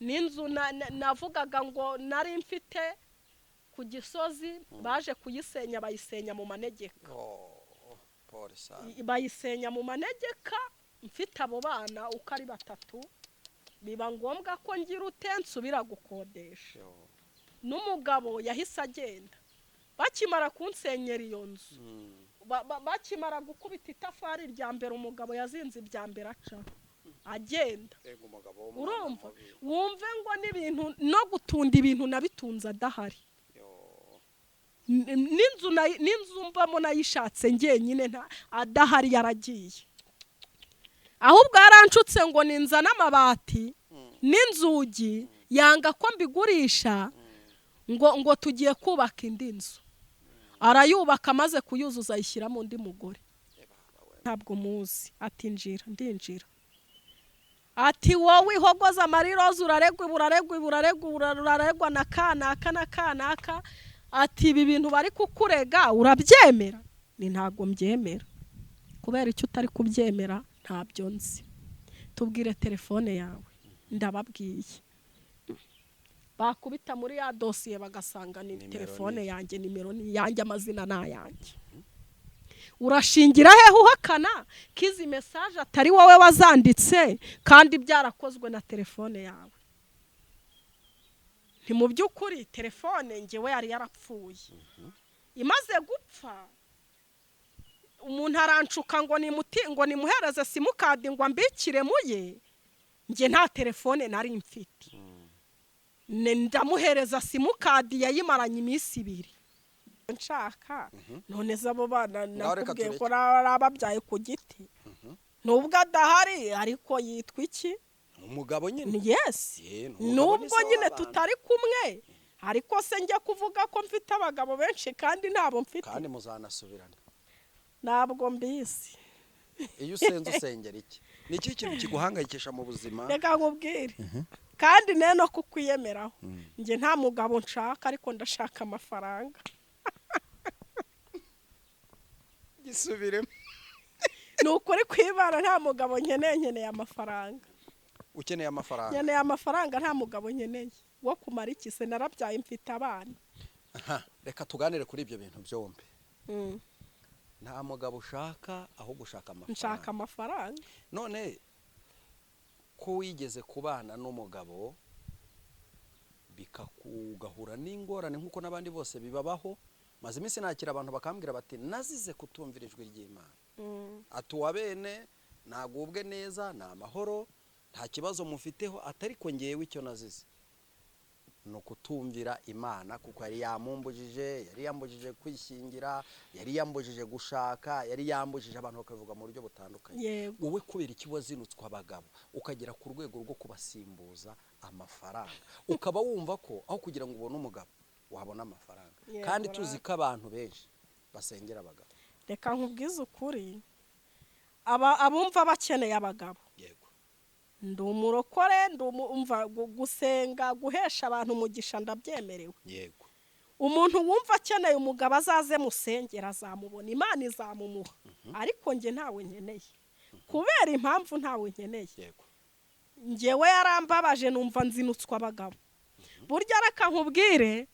n'inzu navugaga ngo nari mfite ku Gisozi baje kuyisenya bayisenya mu manegeka bayisenya mu manegeka mfite abo bana uko ari batatu biba ngombwa ko ngira nsubira gukodesha n'umugabo yahise agenda bakimara kunsenyera iyo nzu bakimara gukubita itafari rya mbere umugabo yazinze ibya mbere aca agenda urumva wumve ngo n'ibintu no gutunda ibintu nabitunze adahari n'inzu mbamo nayishatse ngenyine adahari yaragiye ahubwo yaranshutse ngo ninza n'amabati n'inzugi yanga ko mbigurisha ngo tugiye kubaka indi nzu arayubaka maze kuyuzuza ayishyiramo undi mugore ntabwo muzi ati ndinjira ati wowe ihogoza amariroza uraregwa na kanaka ati ibi bintu bari kukurega urabyemera ni ntabwo mbyemera kubera icyo utari kubyemera ntabyo nzi tubwire telefone yawe ndababwiye bakubita muri ya dosiye bagasanga ni telefone yanjye nimero ni yanjye amazina nayanjye urashingira hehe uhakana kizi message atari wowe wazanditse kandi byarakozwe na telefone yawe nti mu byukuri telefone ngewe yari yarapfuye imaze gupfa umuntu arancuka ngo nimuhereze simukadi ngo ambikire muye nge nta telefone nari mfite ndamuhereza simukadi yayimaranye iminsi 2 nshaka none zabo bana nakubwiye ko arababyaye ku giti nubwo adahari ariko yitwa iki umugabo nyine yes nubwo nyine tutari kumwe ariko se njya kuvuga ko mfite abagabo benshi kandi ntabo mfite kandi muzanasubirana ntabwo mbizi iyo usenze usengera iki niki kintu kiguhangayikisha mu buzima reka nkubwire kandi neno kukwiyemeraho nge nta mugabo nshaka ariko ndashaka amafaranga gisubiremo nukuri kwibara nta mugabo nkeneye amafaranga ukeneye amafaranga nkeneye amafaranga nta mugabo nkeneye wo kumara iki se narabyaye mfite abana reka tuganire kuri ibyo bintu byombi nta mugabo ushaka aho gushaka amafaranga nshaka amafaranga none ko wigeze kubana n'umugabo bikakugahura n'ingorane nkuko nabandi bose bibabaho maze iminsi nakira abantu bakambwira bati nazize kutumvira ijwi ry'Imana atuwa bene nagubwe neza na amahoro nta kibazo mufiteho atari ko ngewe icyo nazize no kutumvira Imana kuko yari yambujije kwishingira yari yambujije gushaka yari yambujije abantu bakavuga mu buryo butandukanye wowe kubera ikibazinutswa abagabo ukagera ku rwego rwo kubasimbuza amafaranga ukaba wumva ko aho kugira ngo ubone umugabo wabona amafaranga kandi tuzi ko abantu benshi basengera abagabo reka nkubwize ukuri abumva bakeneye abagabo yego ndi umurokore ndumva gusenga guhesha abantu umugisha ndabyemerewe yego umuntu wumva akeneye umugabo azaze musengera azamubona Imana izamumuha ariko nge ntawe nkeneye kubera impamvu ntawe nkeneye yego ngewe yarambabaje numva nzinutswa abagabo burya reka nkubwire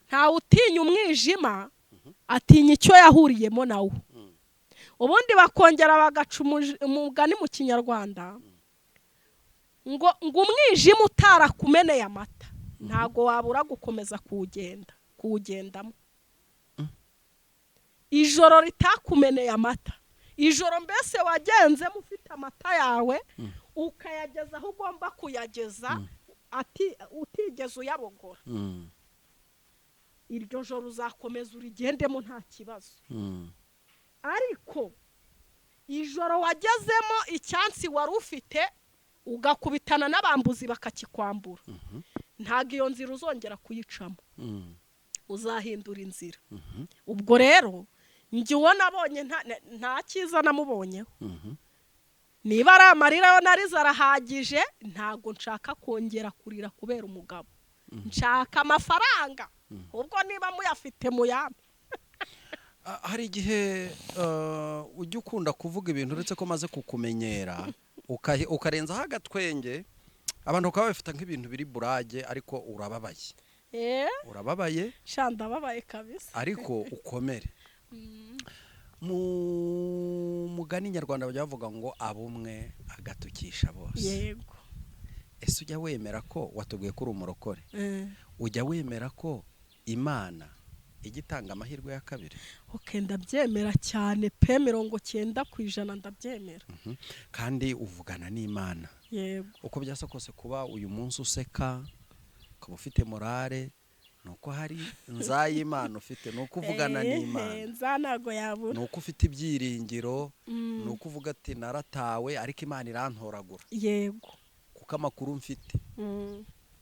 ntawe utinya umwijima atinya icyo yahuriyemo nawo ubundi bakongera bagaca umugani mu kinyarwanda ngo umwijima utarakumeneye amata ntago wabura gukomeza kuwugendamo ijoro ritakumeneye amata ijoro mbese wagenze mufite amata yawe ukayageza aho ugomba kuyageza utigeze uyabogora iryo joro uzakomeza urigendemo nta kibazo ariko ijoro wagezemo icyansi wari ufite ugakubitana n'abambuzi bakakikwambura ntago iyo nzira uzongera kuyicamo uzahindura inzira ubwo rero njye uwo nabonye nta cyiza namubonyeho niba ari amarira yo narize arahagije ntago nshaka kongera kurira kubera umugabo nshaka amafaranga ubwo niba muyafite muyampe hari igihe ujya ukunda kuvuga ibintu uretse ko maze kukumenyera ukarenzaho agatwenge abantu bakaba bafite nk'ibintu biri burage ariko urababaye urababaye shanda babaye kabisa ariko ukomere. Mu mugani nyarwanda bajya bavuga ngo abumwe agatukisha bose. yego ese ujya wemera ko watubwiye ko uri umurokore ujya wemera ko Imana igitanga amahirwe ya kabiri? ndabyemera cyane pe 90% ndabyemera. kandi uvugana n'Imana. yego uko byasa kose kuba uyu munsi useka ukaba ufite morale nuko hari nzayimana ufite, nuko uvugana n'Imana, nzanago yabura, nuko ufite ibyiringiro, nuko uvuga ati naratawe ariko Imana irantoragura. yego kuko amakuru mfite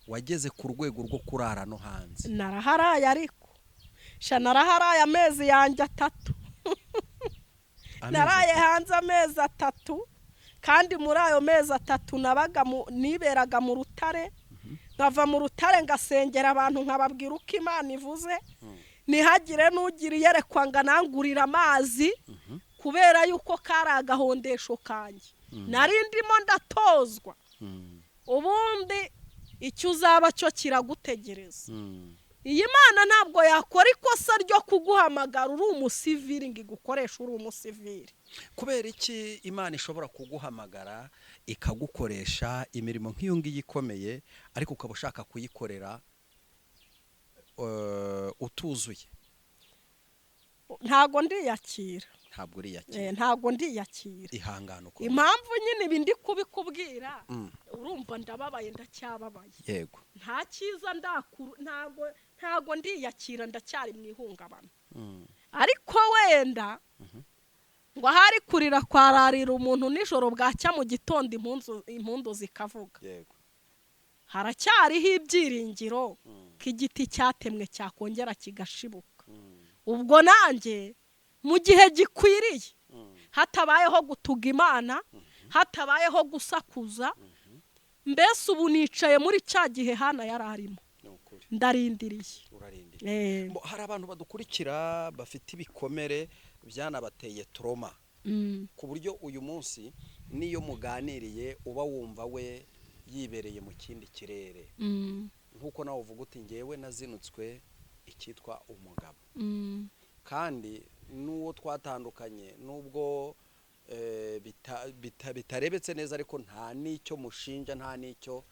wageze ku rwego rwo kurara no hanze. naraharaye ariko naraharaye amezi yanjye 3 naraye hanze amezi 3 kandi muri ayo mezi 3 nabaga niberaga mu rutare, nkava mu rutare ngasengera abantu nkababwira uko Imana ivuze, nihagire n'ugira yerekwa ngo anangurira amazi kubera yuko kari agahondesho kanjye nari ndimo ndatozwa. ubundi icyo uzaba cyo kiragutegereza. iyi Mana ntabwo yakora ikosa ryo kuguhamagara uri umusivili ngo igukoreshe uri umusivili. kubera iki Imana ishobora kuguhamagara ikagukoresha imirimo nk'iyo ngiyo ikomeye ariko ukaba ushaka kuyikorera utuzuye? ntago ndiyakira. ntabwo ndiyakira. ihangano ko impamvu nyine ibindi kubikubwira urumva ndababaye, ndacyababaye. yego nta cyiza ndakuru, ntago ndiyakira, ndacyari mu ihungabana. ariko wenda ngo hari kurira kwararira umuntu nijoro bwacya mu gitondo impundu zikavuga. yego haracyariho ibyiringiro k'igiti cyatemwe cyakongera kigashibuka. ubwo nanjye mu gihe gikwiriye hatabayeho gutuga Imana, hatabayeho gusakuza, mbese ubu nicaye muri cya gihe Hana yari arimo, ndarindiriye. hari abantu badukurikira bafite ibikomere byanabateye trauma ku buryo uyu munsi niyo muganiriye uba wumva we yibereye mu kindi kirere, nk'uko nawe uvuga uti ngewe nazinutswe icyitwa umugabo. kandi n'uwo twatandukanye nubwo bitarebetse neza ariko nta n'icyo mushinja, nta n'icyo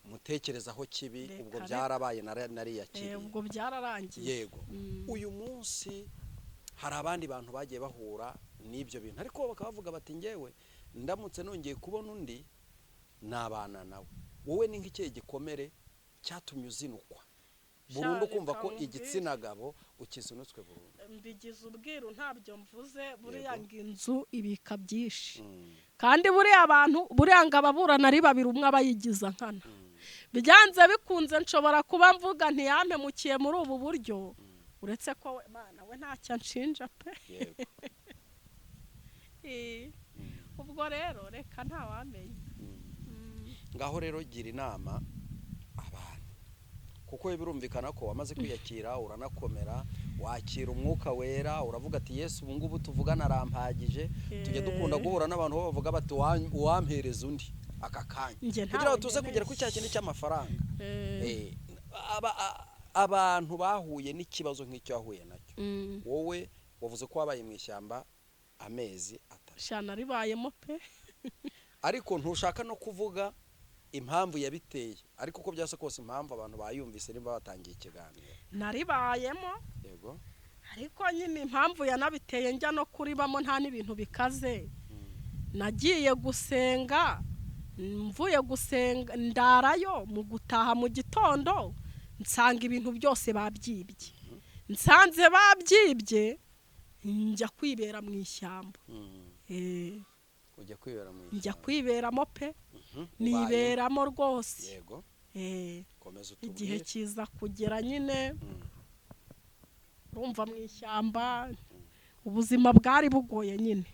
mutekerezaho kibi. ubwo byarabaye nariyakiriye, ubwo byararangiye. yego uyu munsi hari abandi bantu bagiye bahura n'ibyo bintu ariko bakaba bavuga bati ngewe ndamutse nongeye kubona undi nabana nawe. wowe ni nk'ikihe gikomere cyatumye uzinukwa burundu kumva ko igitsina gabo ukizinutswe burundu? mbigize ubwiru ntabyo mvuze, buriya ngo inzu ibika byinshi. kandi buriya abantu buriya ngo ababurana ari babiri umwe abayigiza nkana. byanze bikunze nshobora kuba mvuga ntiyampemukiye muri ubu buryo, uretse ko Mana we ntacyo anshinja pe. ubwo rero reka ntawamenye. ngaho rero gira inama abantu, kuko birumvikana ko wamaze kwiyakira uranakomera, wakira umwuka wera, uravuga ati Yesu ubu ngubu tuvugana arampagije. tujya dukunda guhura n'abantu bavuga bati uwampereza undi aka kanya kugira ngo tuze kugera kuri cya kintu cy'amafaranga. abantu bahuye n'ikibazo nk'icyo yahuye nacyo, wowe wavuze ko wabaye mu ishyamba amezi 3. shana ribayemo pe. ariko ntushaka no kuvuga impamvu yabiteye, ariko uko byase kose impamvu abantu bayumvise nimba batangiye ikiganiro. naribayemo, yego, ariko nyine impamvu yanabiteye njya no kuribamo nta n'ibintu bikaze. nagiye gusenga, mvuye gusenga ndarayo, mu gutaha mu gitondo nsanga ibintu byose babyibye. nsanze babyibye njya kwibera mu ishyamba. ujya kwibera mu ishyamba? njya kwiberamo pe. niberamo rwose. yego, komeza utubwire. igihe kiza kugera nyine urumva mu ishyamba ubuzima bwari bugoye nyine.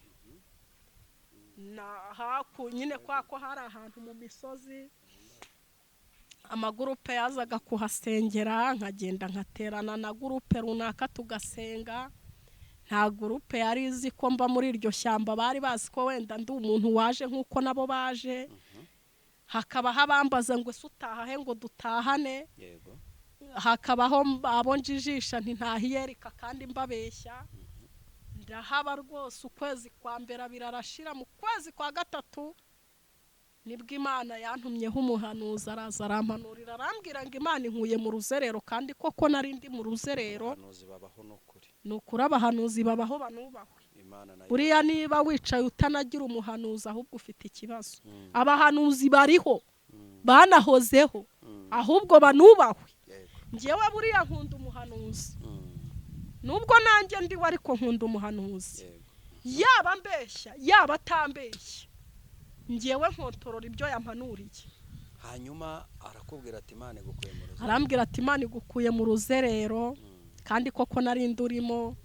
nyine ko hari ahantu mu misozi amagurupe yazaga kuhasengera, nkagenda nkaterana na gurupe runaka tugasenga. nta gurupe yari izi ko mba muri iryo shyamba, bari bazi ko wenda ndi umuntu waje nk'uko nabo baje. hakabaho abambaza ngo ese utahahe ngo dutahane, yego hakabaho abo njijisha ntintahiyerika kandi mbabeshya. Ndahaba rwose, ukwezi kwa mbere birarashira, mu kwezi kwa gatatu nibwo Imana yantumyeho umuhanuzi, araza arampanurira arambwira ngo Imana inkuye mu ruzerero, kandi koko nari ndi mu ruzerero. abahanuzi babaho n'ukuri, ni ukuri abahanuzi babaho banubahwe. Imana nayo buriya niba wicaye utanagira umuhanuzi ahubwo ufite ikibazo. Abahanuzi bariho, banahozeho, ahubwo banubahwe. yego Njyewe buriya nkunda umuhanuzi, nubwo nanjye ndiwe ariko nkunda umuhanuzi. yego Yaba mbeshya yaba atambeshya, njyewe nkontorora ibyo yampanuriye. hanyuma arakubwira ati Imana igukuye mu ruzerero, Arambwira ati Imana igukuye mu ruzerero, kandi koko nari ndurimo.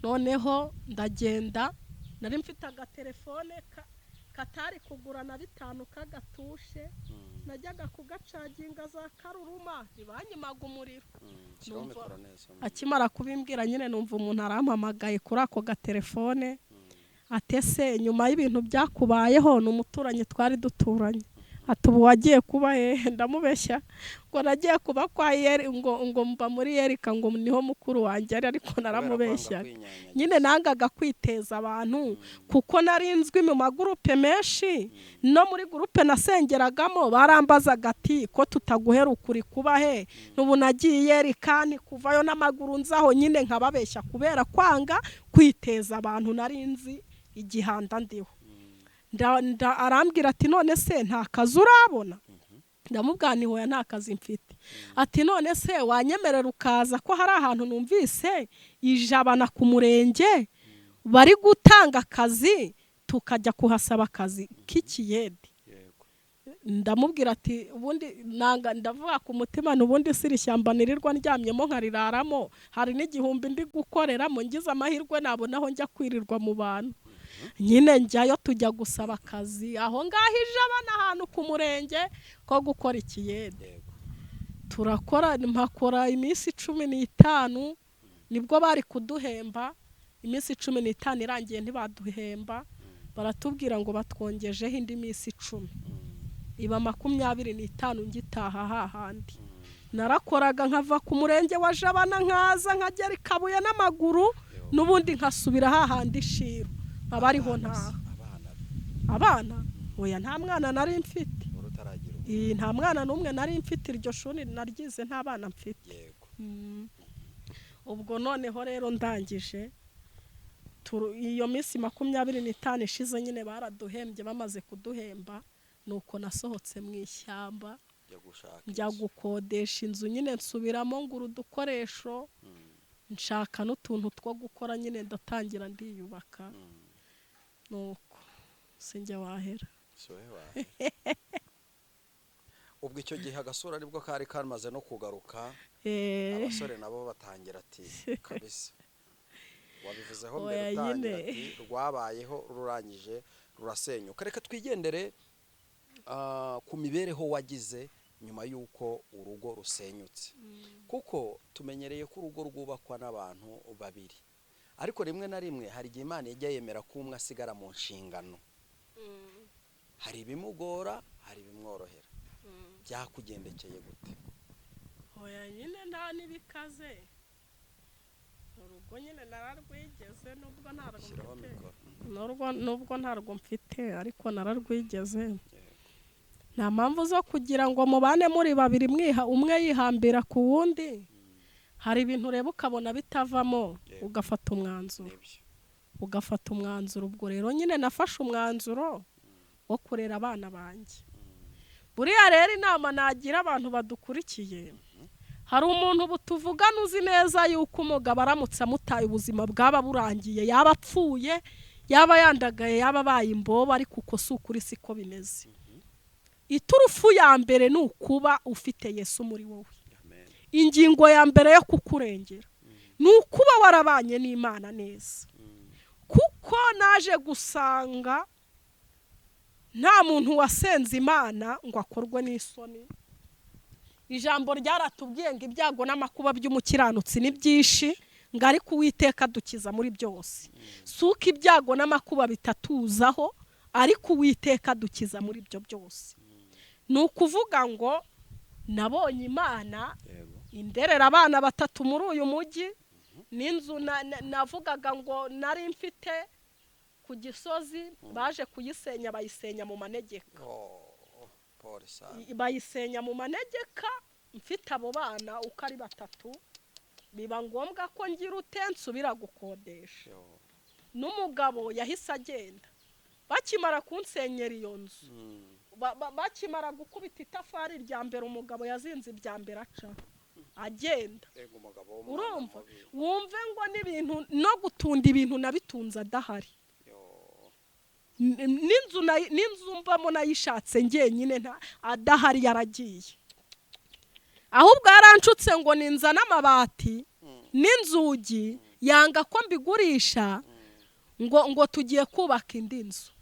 Noneho ndagenda, nari mfite agatelefone katari kugura na 5 kagatushe, najyaga kugacaginga za Karuruma ntibanyimaga umuriro. shyiraho mikoro neza. Akimara kubimbwira nyine numva umuntu arampamagaye kuri ako gatelefone, atese nyuma y'ibintu byakubayeho ni umuturanyi twari duturanye, ati ubu wagiye kuba hehe? Ndamubeshya ngo nagiye kuba kwa Yeri, ngo mba muri Yerika, ngo niho mukuru wanjye ari, ariko naramubeshya. Nyine nangaga kwiteza abantu, kuko narinzwi mu magurupe menshi, no muri gurupe nasengeragamo barambazaga ati ko tutaguheruka uri kuba he? N'ubu nagiye Yerika, ni kuvayo n'amaguru nzaho, nyine nkababeshya kubera kwanga kwiteza abantu narinzi igihanda ndiho. Arambwira ati none se nta kazi urabona? Ndamubwira nti hoya nta kazi mfite. Ati none se wanyemerera ukaza, ko hari ahantu numvise Ijabana ku murenge bari gutanga akazi, tukajya kuhasaba akazi k'ikiyede. Ndamubwira ati ubundi ndavuga ku mutima, n'ubundi siri shyamba nirirwa ndyamyemo nkariraramo, hari n'igihumbi ndi gukoreramo, ngize amahirwe nabonaho njya kwirirwa mu bantu. Nyine njyayo tujya gusaba akazi aho ngaho Ijabana ahantu ku murenge ko gukora ikiyede. Turakora, mpakora iminsi 15, nibwo bari kuduhemba. Iminsi 15 irangiye ntibaduhemba, baratubwira ngo batwongejeho indi minsi 10, iba 25 ngitaha hahandi. Narakoraga nkava ku murenge wa Jabana nkaza nkagera Kabuye n'amaguru, n'ubundi nkasubira hahandi Shiro. Abariho nta abana, oya nta mwana nari mfite, nta mwana n'umwe nari mfite, iryo shuri naryize nta bana mfite. Ubwo noneho rero ndangije, iyo minsi 25 ishize nyine baraduhembye. Bamaze kuduhemba, nuko nasohotse mu ishyamba njya gukodesha inzu, nyine nsubiramo ngura udukoresho, nshaka n'utuntu two gukora, nyine ndatangira ndiyubaka. Nuko sinjye wahera. Ubwo icyo gihe agasura aribwo kari kamaze no kugaruka, abasore nabo batangira ati kabisa wabivuzeho mbere utangira ati rwabayeho rurangije rurasenyuka. Reka twigendere ku mibereho wagize nyuma y'uko urugo rusenyutse, kuko tumenyereye ko urugo rwubakwa n'abantu babiri, ariko rimwe na rimwe hari igihe Imana ijya yemera ko umwe asigara mu nshingano. Hari ibimugora, hari ibimworohera. Byakugendekeye gute? Oya nyine nta n'ibikaze, urugo nyine nararwigeze, nubwo ntarwo mfite, ariko nararwigeze. Nta mpamvu zo kugira ngo mubane muri babiri umwe yihambira ku wundi. Hari ibintu ureba ukabona bitavamo, ugafata umwanzuro. Ubwo rero nyine nafashe umwanzuro wo kurera abana banjye. Buriya rero inama nagira abantu badukurikiye, hari umuntu butuvugana uzi neza yuko umugabo aramutse amutaye ubuzima bwaba burangiye, yaba apfuye, yaba yandagaye, yaba abaye imbobo, ariko uko si ukuri siko bimeze. Iturufu ya mbere ni ukuba ufite Yesu muri wowe. Ingingo ya mbere yo kukurengera ni ukuba warabanye n'Imana neza, kuko naje gusanga nta muntu wasenze Imana ngo akorwe n'isoni. Ijambo ryaratubwiye ngo ibyago n'amakuba by'umukiranutsi ni byinshi, ngo ariko Uwiteka dukiza muri byose. Suko ibyago n'amakuba bitatuzaho, ariko Uwiteka dukiza muri byo byose. ni ukuvuga ngo nabonye Imana yego inderera abana 3 muri uyu mujyi n'inzu navugaga ngo nari mfite ku Gisozi baje kuyisenya bayisenya mu manegeka bayisenya mu manegeka mfite abo bana uko ari 3 biba ngombwa ko ngira utensubira gukodesha n'umugabo yahise agenda bakimara kunsenyera iyo nzu bakimara gukubita itafari rya mbere umugabo yazinze ibya mbere aca agenda urumva wumve ngo n'ibintu no gutunda ibintu nabitunza adahari n'inzu mbamo nayishatse ngenyine adahari yaragiye ahubwo yaranshutse ngo ninza n'amabati n'inzugi yanga ko mbigurisha ngo tugiye kubaka indi nzu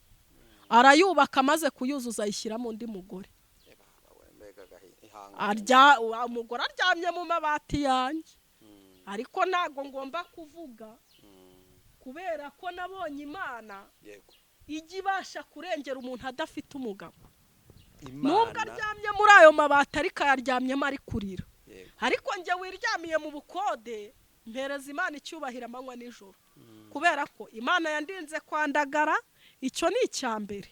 arayubaka maze kuyuzuza ayishyiramo undi mugore umugore aryamye mu mabati yanjye ariko ntago ngomba kuvuga kubera ko nabonye Imana ijya ibasha kurengera umuntu adafite umugabo nubwo aryamye muri ayo mabati ariko yaryamyemo ari kurira ariko njye wiryamiye mu bukode mpereza Imana icyubahira amanywa n'ijoro kubera ko Imana yandinze kwandagara icyo ni icyambere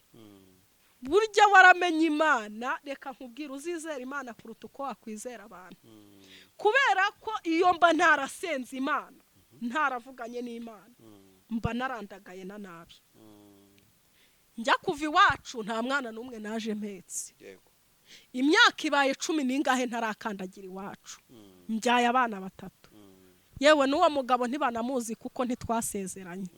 burya waramenye Imana reka nkubwira uzizera Imana kuruta uko wakwizera abantu kubera ko iyo mba ntarasenze Imana ntaravuganye n'Imana mba narandagaye na nabi njya kuva iwacu nta mwana n'umwe naje mpetse imyaka ibaye 10 n'ingahe ntarakandagira iwacu mbyaye abana 3 yewe n'uwo mugabo ntibanamuzi kuko ntitwasezeranye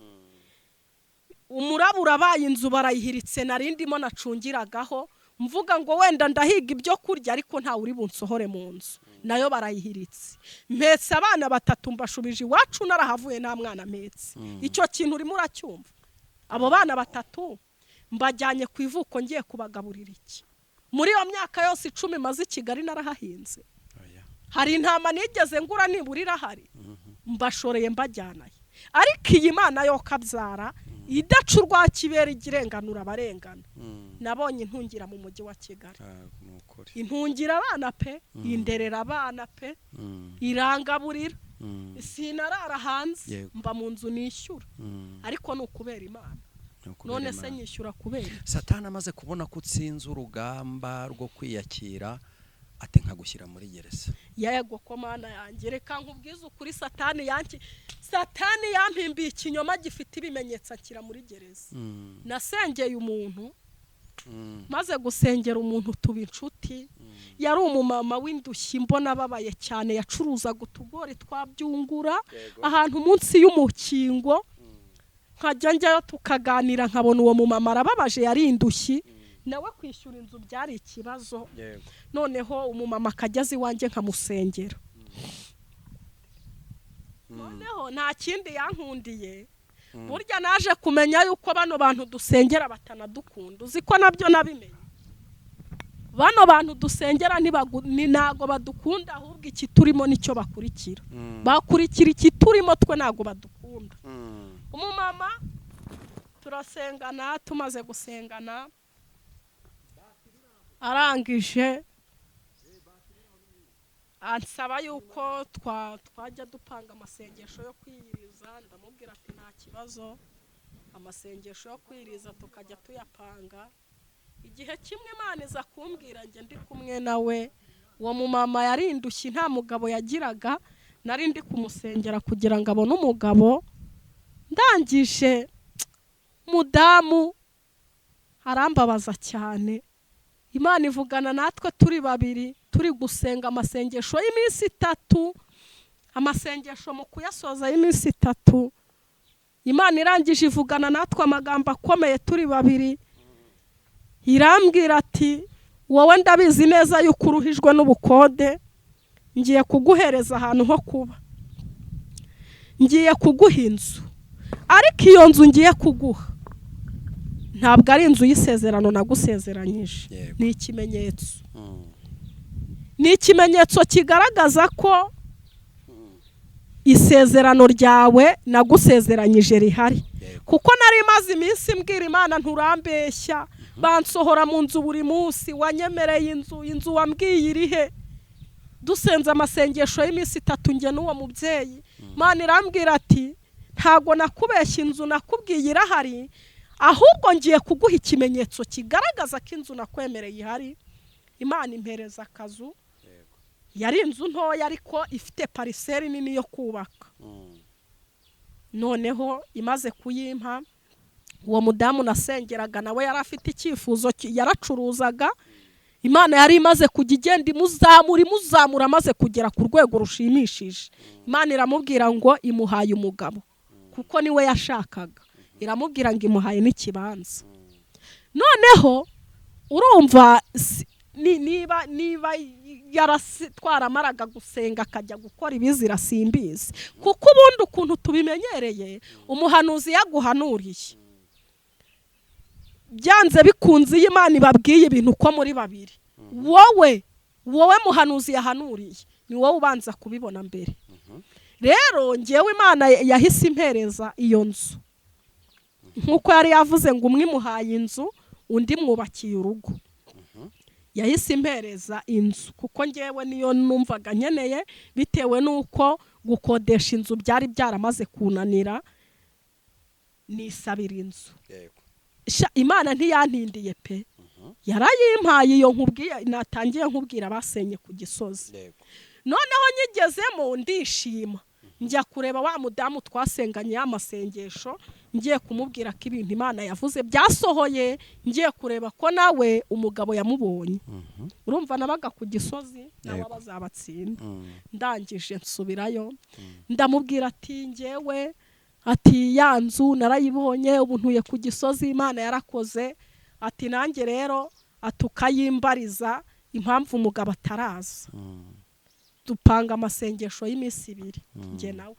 umurabura abaye inzu barayihiritse narindimo nacungiragaho mvuga ngo wenda ndahiga ibyo kurya ariko nta uri bunsohore mu nzu nayo barayihiritse mpetse abana 3 mbashubije iwacu narahavuye nta mwana mpetse icyo kintu urimo uracyumva abo bana 3 mbajyanye ku ivuko ngiye kubagaburira iki muri iyo myaka yose 10 maze i Kigali narahahinze hari intama nigeze ngura niburira hari mbashoreye mbajyanaye ariko iyi Mana yo kabyara idacurwa kibera igirenganura abarengana nabonye intungira mu mujyi wa Kigali intungira abana pe inderera abana pe irangaburira sinarara hanze mba mu nzu nishyura ariko nukubera Imana none se nyishyura kubera Satani amaze kubona ko utsinze urugamba rwo kwiyakira ate nkagushyira muri gereza yego ko Mana yanjye reka nkubwize ukuri Satani yampimbiye ikinyoma gifite ibimenyetso akira muri gereza nasengeye umuntu maze gusengera umuntu tuba inshuti yari umumama w'indushyi mbona babaye cyane yacuruzaga utugori twabyungura ahantu munsi y'umukingo nkajya njyayo tukaganira nkabona uwo mumama arababaje yari indushyi nawe kwishyura inzu byari ikibazo noneho umumama akageze iwanjye nkamusengera noneho nta kindi yankundiye burya naje kumenya yuko bano bantu dusengera batanadukunda uzi ko nabyo nabimenye bano bantu dusengera ntago badukunda ahubwo iki turimo nicyo bakurikira bakurikira iki turimo twe ntago badukunda umumama turasengana tumaze gusengana arangije ansaba yuko twajya dupanga amasengesho yo kwiyiriza ndamubwira ati nta kibazo amasengesho yo kwiyiriza tukajya tuyapanga igihe kimwe Imana iza kumbwira njye ndi kumwe nawe uwo mumama yari indushyi nta mugabo yagiraga nari ndi kumusengera kugira ngo abone umugabo ndangije mudamu arambabaza cyane Imana ivugana natwe turi babiri turi gusenga amasengesho y'iminsi 3 amasengesho mu kuyasoza y'iminsi 3 Imana irangije ivugana natwe amagambo akomeye turi babiri irambwira ati wowe ndabizi neza yuko uruhijwe n'ubukode ngiye kuguhereza ahantu ho kuba ngiye kuguha inzu ariko iyo nzu ngiye kuguha ntabwo ari inzu y'isezerano nagusezeranyije ni ikimenyetso ni ikimenyetso kigaragaza ko isezerano ryawe nagusezeranyije rihari kuko nari maze iminsi mbwira Imana nturambeshya bansohora mu nzu buri munsi, wanyemereye inzu wambwiye irihe, dusenze amasengesho y'iminsi 3 nge n'uwo mubyeyi. Imana irambwira ati ntago nakubeshya, inzu nakubwiye irahari, ahubwo ngiye kuguha ikimenyetso kigaragaza ko inzu nakwemereye ihari. Imana impereza akazu, yari inzu ntoya ariko ifite pariseri nini yo kubaka. Noneho imaze kuyimpa, uwo mudamu nasengeraga nawe yari afite icyifuzo, yaracuruzaga. Imana yari imaze kujya igenda imuzamura amaze kugera ku rwego rushimishije. Imana iramubwira ngo imuhaye umugabo kuko niwe yashakaga, iramubwira ngo imuhaye n'ikibanza. Noneho urumva niba twaramaraga gusenga akajya gukora ibizira simbizi, kuko ubundi ukuntu tubimenyereye, umuhanuzi yaguhanuriye byanze bikunze iyo Imana ibabwiye ibintu uko muri babiri, wowe muhanuzi yahanuriye ni wowe ubanza kubibona mbere. Rero ngewe Imana yahise impereza iyo nzu, nkuko yari yavuze ngo umwe imuhaye inzu undi mwubakiye urugo. Yahise impereza inzu kuko ngewe niyo numvaga nkeneye, bitewe nuko gukodesha inzu byari byaramaze kunanira, nisabira inzu. Imana ntiyantindiye pe, yarayimpaye iyo nkubwiye, natangiye nkubwira basenye ku Gisozi. Noneho nyigezemo ndishima, njya kureba wa mudamu twasenganye y'amasengesho, ngiye kumubwira ko ibintu Imana yavuze byasohoye, ngiye kureba ko nawe umugabo yamubonye. Urumva nabaga ku Gisozi nawe bazabatsinda. Ndangije nsubirayo, ndamubwira ati ngewe, ati ya nzu narayibonye, ubu ntuye ku Gisozi, Imana yarakoze. Ati nanjye rero atukayimbariza impamvu umugabo ataraza. Dupanga amasengesho y'iminsi 2 nge nawe.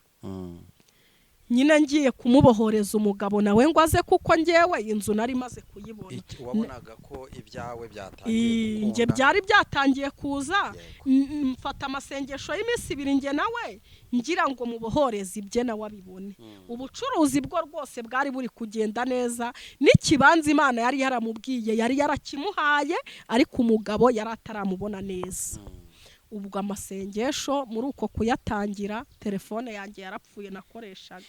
Nyine ngiye kumubohoreza umugabo nawe ngo aze, kuko ngewe inzu nari maze kuyibona. Wabonaga ko ibyawe byatangiye nge byari byatangiye kuza. Mfata amasengesho y'iminsi 2 nge nawe ngira ngo mubohoreze ibye nawe abibone. Ubucuruzi bwo rwose bwari buri kugenda neza, n'ikibanza Imana yari yaramubwiye yari yarakimuhaye, ariko umugabo yari ataramubona neza. Ubwo amasengesho muri uko kuyatangira, telefone yanjye yarapfuye nakoreshaga.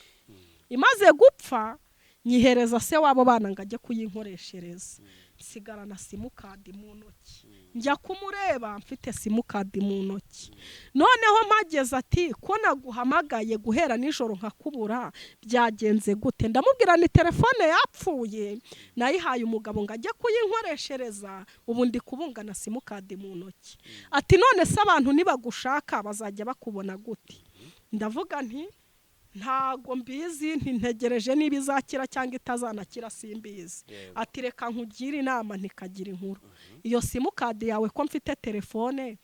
Imaze gupfa, nyihereza se wabo bana ngo ajye kuyinkoreshereza. Sigara na simukadi mu ntoki, njya kumureba mfite simukadi mu ntoki. Noneho mpageze ati ko naguhamagaye guhera nijoro nkakubura, byagenze gute? Ndamubwira ni telefone yapfuye, nayihaye umugabo ngo ajye kuyinkoreshereza, ubu ndi kubunga na simukadi mu ntoki. Ati none se abantu nibagushaka bazajya bakubona gute? Ndavuga nti ntago mbizi, ntegereje niba izakira cyangwa itazanakira simbizi. Ati reka nkugire inama ntikagira inkuru. Iyo simukadi yawe ko mfite telefone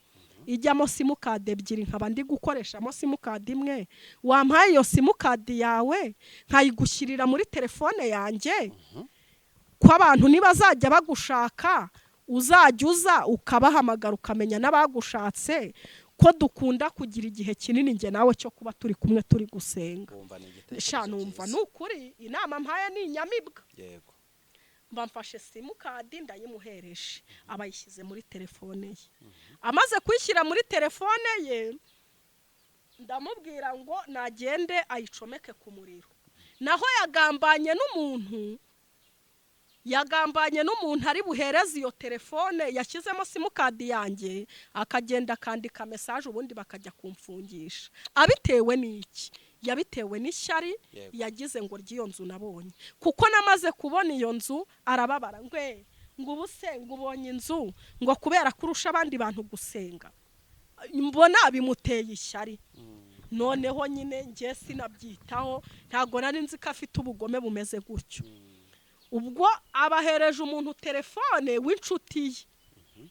ijyamo simukadi 2, nkaba ndi gukoreshamo simukadi 1, wampaye iyo simukadi yawe nkayigushyirira muri telefone yanjye, ko abantu nibazajya bagushaka uzajya uza ukabahamagara ukamenya n'abagushatse, ko dukunda kugira igihe kinini nge nawe cyo kuba turi kumwe turi gusenga. Numva nukuri inama mpaye ni inyamibwa. Mba mfashe simukadi ndayimuhereshe, abayishyize muri telefone ye. Amaze kwishyira muri telefone ye, ndamubwira ngo nagende ayicomeke ku muriro. Naho yagambanye n'umuntu ari buhereze iyo telefone yashyizemo simukadi yanjye, akagenda akandika message ubundi bakajya kumfungisha. Abitewe n'iki? Yabitewe n'ishyari yagize ngo ry'iyo nzu nabonye, kuko namaze kubona iyo nzu arababara ngo ubuse ngo ubonye inzu ngo kubera kurusha abandi bantu gusenga, mbona bimuteye ishyari. Noneho nyine nge sinabyitaho, ntago nari nzi ko afite ubugome bumeze gutyo. Ubwo abahereje umuntu telefone w'inshuti ye,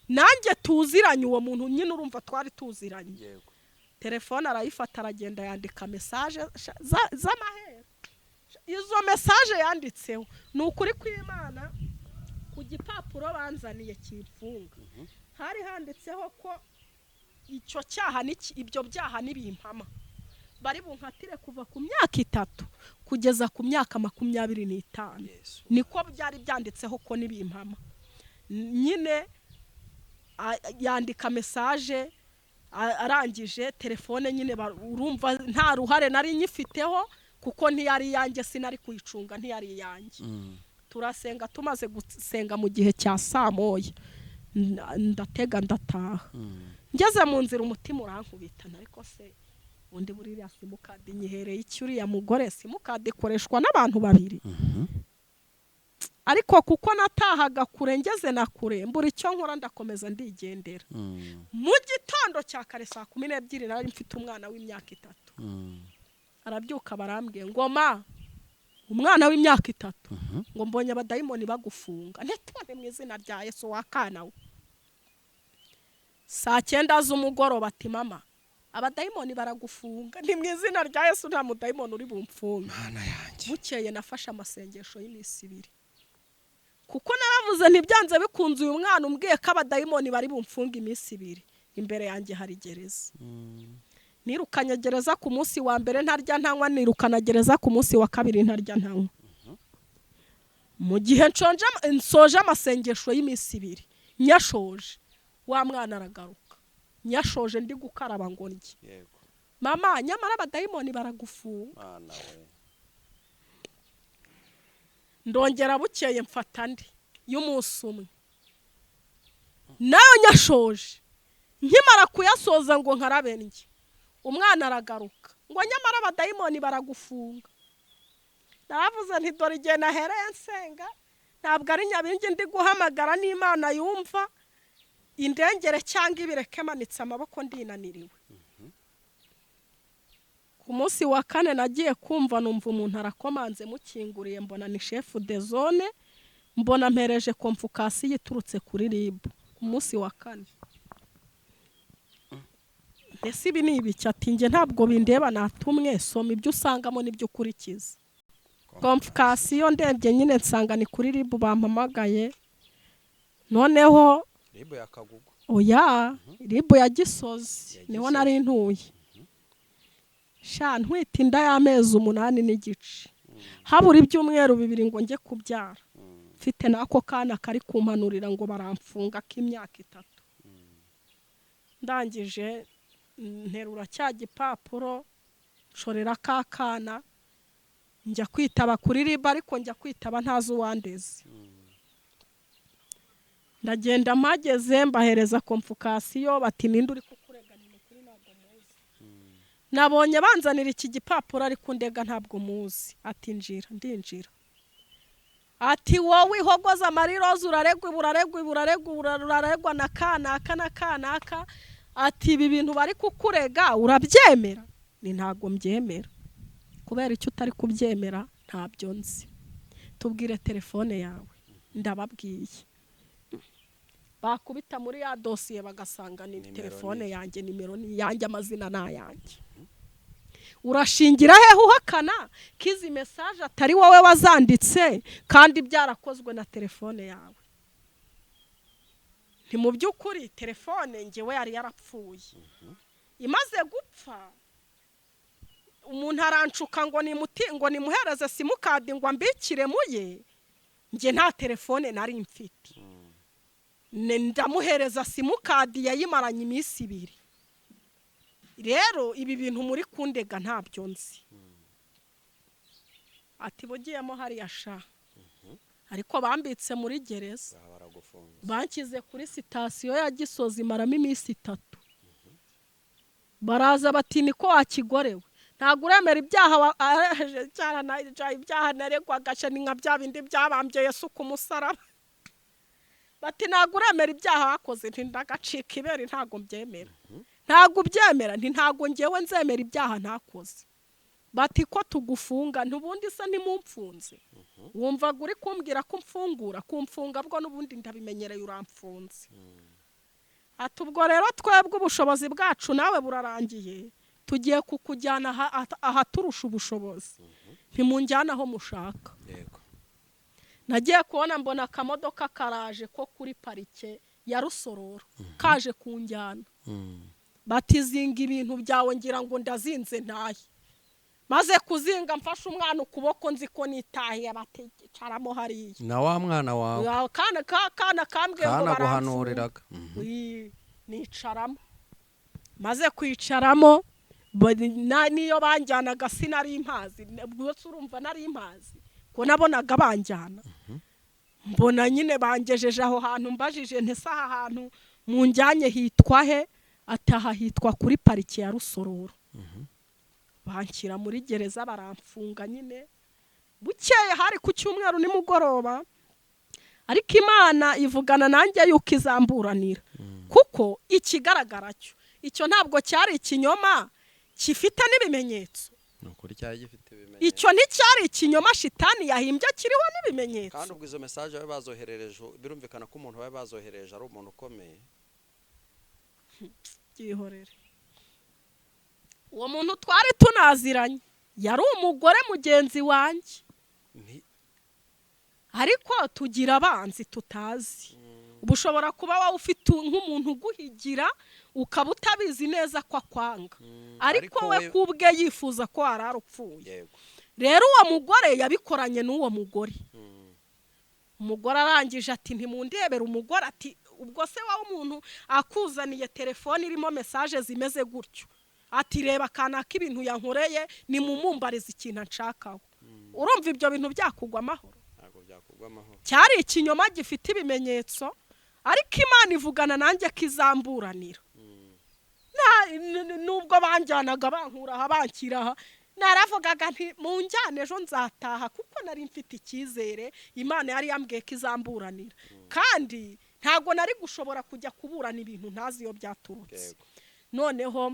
nanjye tuziranye uwo muntu, nyine urumva twari tuziranye. Telefone arayifata aragenda yandika message z'amahera. Izo message yanditseho ni ukuri kw'Imana, ku gipapuro banzaniye kimfunga hari handitseho ko icyo cyaha ibyo byaha nibimpama bari bunkatire kuva ku myaka 3 kugeza ku myaka 25. Niko byari byanditseho ko nibimpama. nyine yandika mesaje arangije telefone nyine urumva nta ruhare nari nyifiteho kuko ntiyari yanjye sinari kuyicunga ntiyari yanjye turasenga tumaze gusenga mu gihe cya saa moya ndatega ndataha ngeze mu nzira umutima urankubitana ariko se undi buriya simukadi nyihereye iki uriya mugore simukadi ikoreshwa n'abantu babiri ariko kuko natahaga kure ngeze na kure mbura icyo nkora ndakomeza ndigendera mu gitondo cya kare saa 12 nari mfite umwana w'imyaka 3 arabyuka barambwiye ngo ma umwana w'imyaka 3 ngo mbonye abadayimoni bagufunga ntitone mu izina rya Yesu wakana we saa 9 z'umugoroba ati mama abadayimoni baragufunga ni mu izina rya Yesu nta mudayimoni uri bumfunga mana yanjye bukeye nafashe amasengesho y'imisi 2 kuko naravuze ntibyanze bikunze uyu mwana umbwiye ko abadayimoni bari bumfunga imisi 2 imbere yanjye hari gereza nirukanye gereza ku munsi wa mbere ntarya ntanywa nirukana gereza ku munsi wa kabiri ntarya ntanywa mu gihe nsoje amasengesho y'imisi 2 nyashoje wa mwana aragaruka nyashoje ndi gukaraba ngo ndye yego mama nyamara abadayimoni baragufunga mana we ndongera bukeye mfata ndi y'umunsi umwe nayo nyashoje nkimara kuyasoza ngo nkarabe ndye umwana aragaruka ngo nyamara abadayimoni baragufunga naravuze nti dore igihe nahereye nsenga ntabwo ari nyabingi ndi guhamagara n'Imana yumva indengere cyangwa ibireke manitse amaboko ndinaniriwe ku munsi wa 4 nagiye kumva numva umuntu arakomanze mukinguriye mbona ni chef de zone mbona mpereje konfukasi yiturutse kuri RIB ku munsi wa 4 ese ibi ni ibiki ati nge ntabwo bindeba natumwe soma ibyo usangamo n'ibyo ukurikiza konfukasiyo ndebye nyine nsanga ni kuri RIB bampamagaye noneho RIB yakagugu oya RIB ya Gisozi niho nari ntuye sha ntwite inda y'amezi 8 n'igice habura ibyumweru 2 ngo njye kubyara mfite nako kana kari kumpanurira ngo baramfunga k'imyaka 3 ndangije nterura cya gipapuro nshorera kakana njya kwitaba kuri RIB ariko njya kwitaba ntazi uwandeze ndagenda mageze mbahereza konfukasiyo bati ninde uri kukurega ni kuri ntabwo muzi nabonye banzanira iki gipapuro ariko ndega ntabwo muzi ati njira ndinjira ati wowe ihogoza mariroze uraregwa na kanaka ati ibi bintu bari kukurega urabyemera ni ntago mbyemera kubera icyo utari kubyemera ntabyo nzi tubwire telefone yawe ndababwiye bakubita muri ya dosiye bagasanga ni telefone yanjye nimero ni yanjye amazina na yanjye urashingira he uhakana kizi message atari wowe wazanditse kandi byarakozwe na telefone yawe nti mu byukuri telefone ngewe yari yarapfuye imaze gupfa umuntu arancuka ngo nimuhereze simukadi ngo ambikire muye nge nta telefone nari mfite ndamuhereza simukadi yayimaranye imisi 2 rero ibi bintu muri kundega ntabyo nzi ati bugiyemo hari yasha ariko bambitse muri gereza bankize kuri sitasiyo ya Gisozi maramo imisi 3 baraza bati niko wakigorewe ntago uremera ibyaha ibyaha naregwa gace ni nka bya bindi byabambye Yesu ku musaraba bati ntago uremera ibyaha wakoze ntindagacika ibere ntago mbyemera ntago ubyemera ntago ngewe nzemera ibyaha ntakoze bati ko tugufunga ntubundi se nimumfunze wumva guri kumbwira ko mfungura kumfunga bwo nubundi ndabimenyereye uramfunze atubwo rero twebwe ubushobozi bwacu nawe burarangiye tugiye kukujyana aha turusha ubushobozi ntimunjyana aho mushaka yego nagiye kubona mbona akamodoka karaje ko kuri parike ya Rusororo kaje kunjyana batizinga ibintu byawe ngira ngo ndazinze ntaye maze kuzinga mfashe umwana ukuboko nzi ko nitahiye batecaramo hariya na wa mwana wawe kana kambwiye ngo guhanuriraga nicaramo maze kwicaramo niyo banjyanaga sinari impazi bwose urumva nari impazi ko nabonaga banjyana mbona nyine bangejeje aho hantu mbajije ntese aha hantu mu njyanye hitwa he ataha hitwa kuri pariki ya Rusororo banshyira muri gereza baramfunga nyine bukeye hari ku cyumweru nimugoroba ariko Imana ivugana nanjye yuko izamburanira kuko ikigaragara cyo icyo ntabwo cyari ikinyoma gifite n'ibimenyetso icyo nticyari ikinyoma shitani yahimbye kiriho n'ibimenyetso kandi ubwo izo message babe bazoherereje birumvikana ko umuntu wabe bazoherereje ari umuntu ukomeye gihorere uwo muntu twari tunaziranye yari umugore mugenzi wanjye ariko tugira abanzi tutazi ubushobora kuba wawe ufite nk'umuntu uguhigira ukaba utabizi neza ko akwanga ariko we kubwe yifuza ko ararupfuye rero uwo mugore yabikoranye n'uwo mugore umugore arangije ati ntimundebere umugore ati ubwo se wawe umuntu akuzaniye telefone irimo message zimeze gutyo ati reba kanaka ibintu yankoreye ni mumumbariza ikintu nshakaho urumva ibyo bintu byakugwa amahoro cyari ikinyoma gifite ibimenyetso ariko Imana ivugana nanjye kizamburanira nubwo banjyanaga bankuraha bankiraha naravugaga nti mu njyane ejo nzataha kuko nari mfite icyizere Imana yari yambwiye kizamburanira kandi ntago nari gushobora kujya kuburana ibintu ntazi iyo byaturutse noneho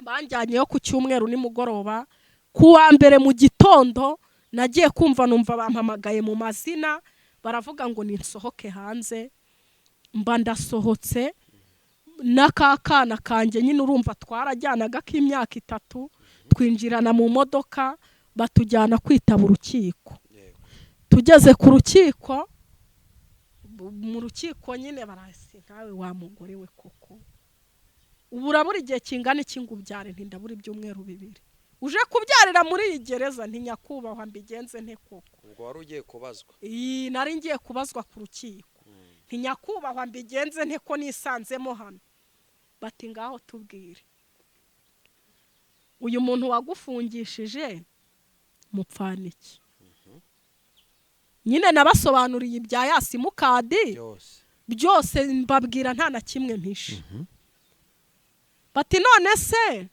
banjyanyeyo ku cyumweru nimugoroba kuwa mbere mu gitondo nagiye kumva numva bampamagaye mu mazina baravuga ngo ninsohoke hanze mba ndasohotse n'akakana kanjye nyine urumva twarajyanaga k'imyaka 3 twinjirana mu modoka batujyana kwitaba urukiko tugeze ku rukiko mu rukiko nyine barasi ntawe wa mugore we koko uburabura igihe kingana iki ngubyare ntindabura ibyumweru 2 uje kubyarira muri iyi gereza ntinyakubahwa mbigenze nte koko ubwo wari ugiye kubazwa nari ngiye kubazwa ku rukiko ntinyakubahwa mbigenze nte ko nisanzemo hano bati ngaho tubwire uyu muntu wagufungishije mupfaniki nyine nabasobanuriye ibya ya simukadi byose mbabwira nta na kimwe mpishe bati none se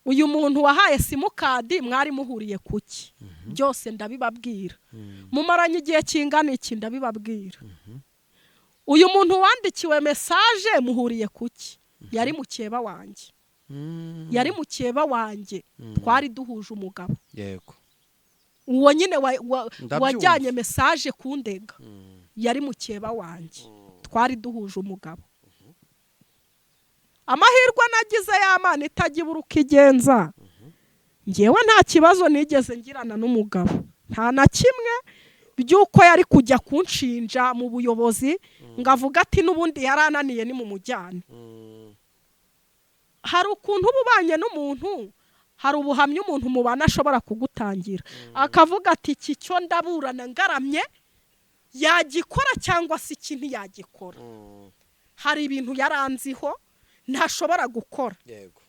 uyu muntu wahaye simukadi mwari muhuriye kuki byose ndabibabwira mumaranye igihe kingana iki ndabibabwira uyu muntu wandikiwe message muhuriye kuki yari mukeba wanjye yari mukeba wanjye twari duhuje umugabo yego uwo nyine wajyanye message kundega yari mukeba wanjye twari duhuje umugabo amahirwe nagize y'Imana itagibura ukigenza ngewe nta kibazo nigeze ngirana n'umugabo nta na kimwe byuko yari kujya kunshinja mu buyobozi ngavuga ati nubundi yarananiye ni mu mujyane hari ukuntu ubanye n'umuntu hari ubuhamya umuntu mubana ashobora kugutangira akavuga ati iki cyo ndaburana ngaramye yagikora cyangwa se ikintu yagikora hari ibintu yaranziho ntashobora gukora yego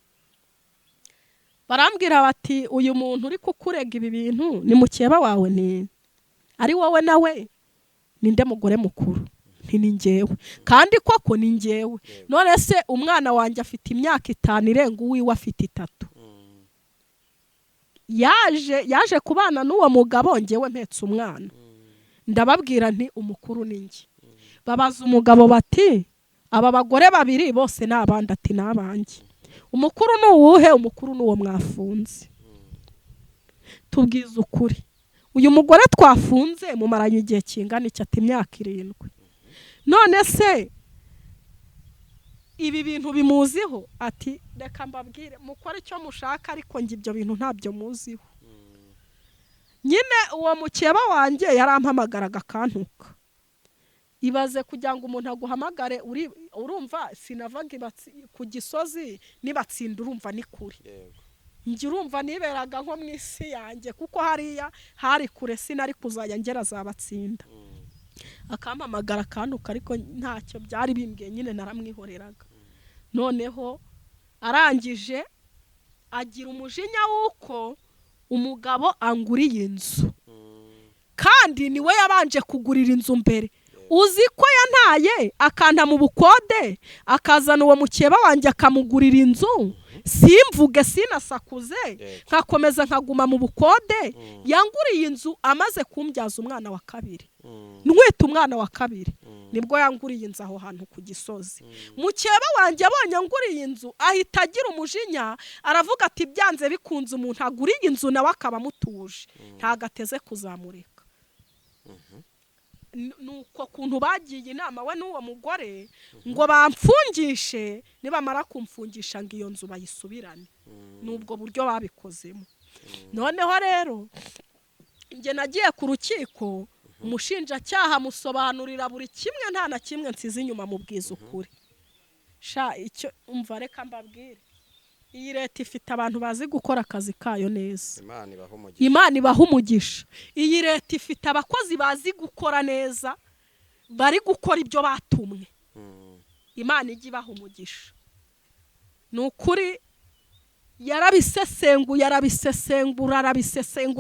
barambwira bati uyu muntu uri kukurega ibi bintu ni mukeba wawe ni ari wowe nawe ninde mugore mukuru ni ngewe kandi koko ni ngewe none se umwana wanjye afite imyaka 5 irenga uwiwe afite 3 yaje kubana n'uwo mugabo ngewe mpetse umwana ndababwira nti umukuru ni nge babaza umugabo bati aba bagore babiri bose nabandi ati nabanjye umukuru n'uwuhe umukuru n'uwo mwafunze tubwiza ukuri uyu mugore twafunze mumaranye igihe kingana iki ati imyaka 7 none se ibi bintu bimuziho ati reka mbabwire mukora icyo mushaka ariko ngi ibyo bintu ntabyo muziho nyine uwo mukeba wanjye yarampamagaraga kantuka ibaze kugira ngo umuntu aguhamagare urumva sinavaga ku Gisozi nibatsinda urumva ni kuri njye urumva niberaga nko mu isi yanjye kuko hariya hari kure sinari kuzajya ngera zabatsinda akampamagara akantuka ariko ntacyo byari bimbwiye nyine naramwihoreraga noneho arangije agira umujinya w'uko umugabo anguriye inzu kandi niwe yabanje kugurira inzu mbere uzi ko yantaye akanta mu bukode akazana uwo mukeba wanjye akamugurira inzu simvuge sinasakuze nkakomeza nkaguma mu bukode yanguriye inzu amaze kumbyaza umwana wa kabiri ntwite umwana wa kabiri nibwo yanguriye inzu aho hantu ku Gisozi mukeba wanjye abonye anguriye inzu ahita agira umujinya aravuga ati byanze bikunze umuntu aguriye inzu nawe akaba amutuje ntagateze kuzamureka nuko kuntu bagiye inama we n'uwo mugore ngo bamfungishe nibamara kumfungisha ngo iyo nzu bayisubirane nubwo buryo babikozemo noneho rero nge nagiye ku rukiko umushinjacyaha musobanurira buri kimwe nta na kimwe nsize inyuma mu bwiza ukuri sha icyo umva reka mbabwire iyi leta ifite abantu bazi gukora akazi kayo neza Imana ibaha umugisha iyi leta ifite abakozi bazi gukora neza bari gukora ibyo batumwe Imana ijya ibaha umugisha ni ukuri yarabisesengura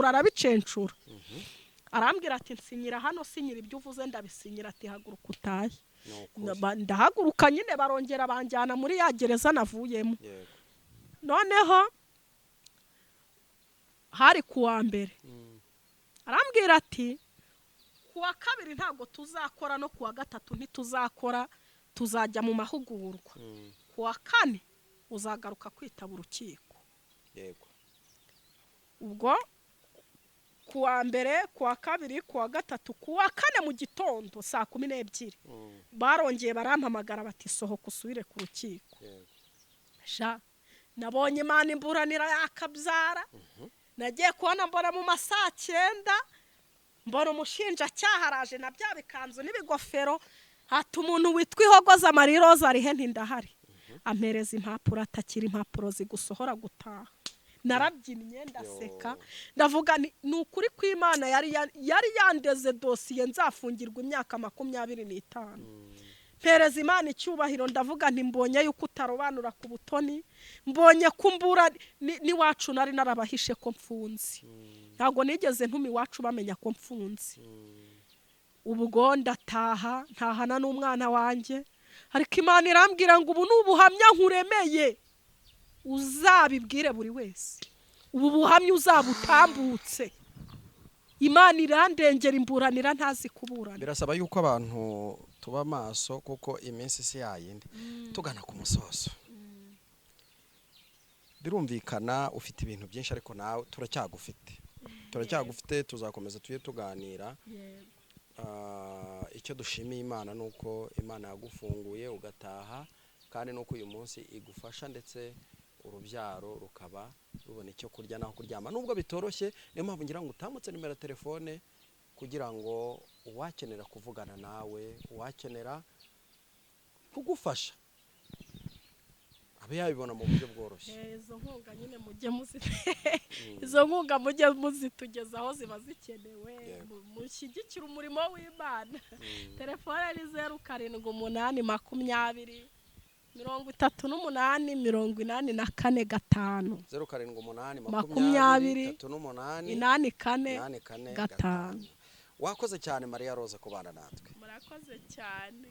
arabicencura arambwira ati nsinyira hano sinyira ibyo uvuze ndabisinyira ati haguruka utahe ndahaguruka nyine barongera banjyana muri ya gereza navuyemo noneho hari kuwa mbere arambwira ati kuwa kabiri ntabwo tuzakora no kuwa gatatu ntituzakora tuzajya mu mahugurwa kuwa kane uzagaruka kwitaba urukiko yego ubwo kuwa mbere kuwa kabiri kuwa gatatu kuwa kane mu gitondo saa 12 barongeye barampamagara bati sohoka usubire ku rukiko sha nabonye Imana imburanira yakabyara nagiye kubona mbona mu masaa 9 mbona umushinjacyaha araje na bya bikanzu n'ibigofero hata umuntu witwa Ihogoza Mariroza ari he ndahari ampereza impapuro atakira impapuro zigusohora gutaha narabyinnye ndaseka ndavuga ni ukuri kw'Imana yari yandeze dosiye nzafungirwa imyaka 25 mpereza Imana icyubahiro ndavuga nti mbonye yuko utarobanura ku butoni mbonye kumbura niwacu nari narabahishe ko mfunze ntago nigeze ntumi wacu bamenya ko mfunze ubwo ntahana n'umwana wanjye ariko Imana irambwira ngo ubu n'ubuhamya nkuremeye uzabibwire buri wese ubu buhamya uzabutambutse Imana irandengera imburanira ntazi kuburana birasaba yuko abantu tuba maso kuko iminsi si yayindi tugana ku musozo birumvikana ufite ibintu byinshi ariko nawe turacyagufite tuzakomeza tuye tuganira icyo dushimiye Imana nuko Imana yagufunguye ugataha kandi nuko uyu munsi igufasha ndetse urubyaro rukaba rubona icyo kurya naho kuryama nubwo bitoroshye niyo mpamvu ngira ngo utamutse nimero telefone kugira ngo uwakenera kuvugana nawe uwakenera kugufasha abe yabibona mu buryo bworoshye izo nkunga nyine izo nkunga mujye muzitugezaho ziba zikenewe mushyigikira umurimo w'Imana telefone ni 0788 38 84 5 wakoze cyane Maria Rose kubana natwe murakoze cyane.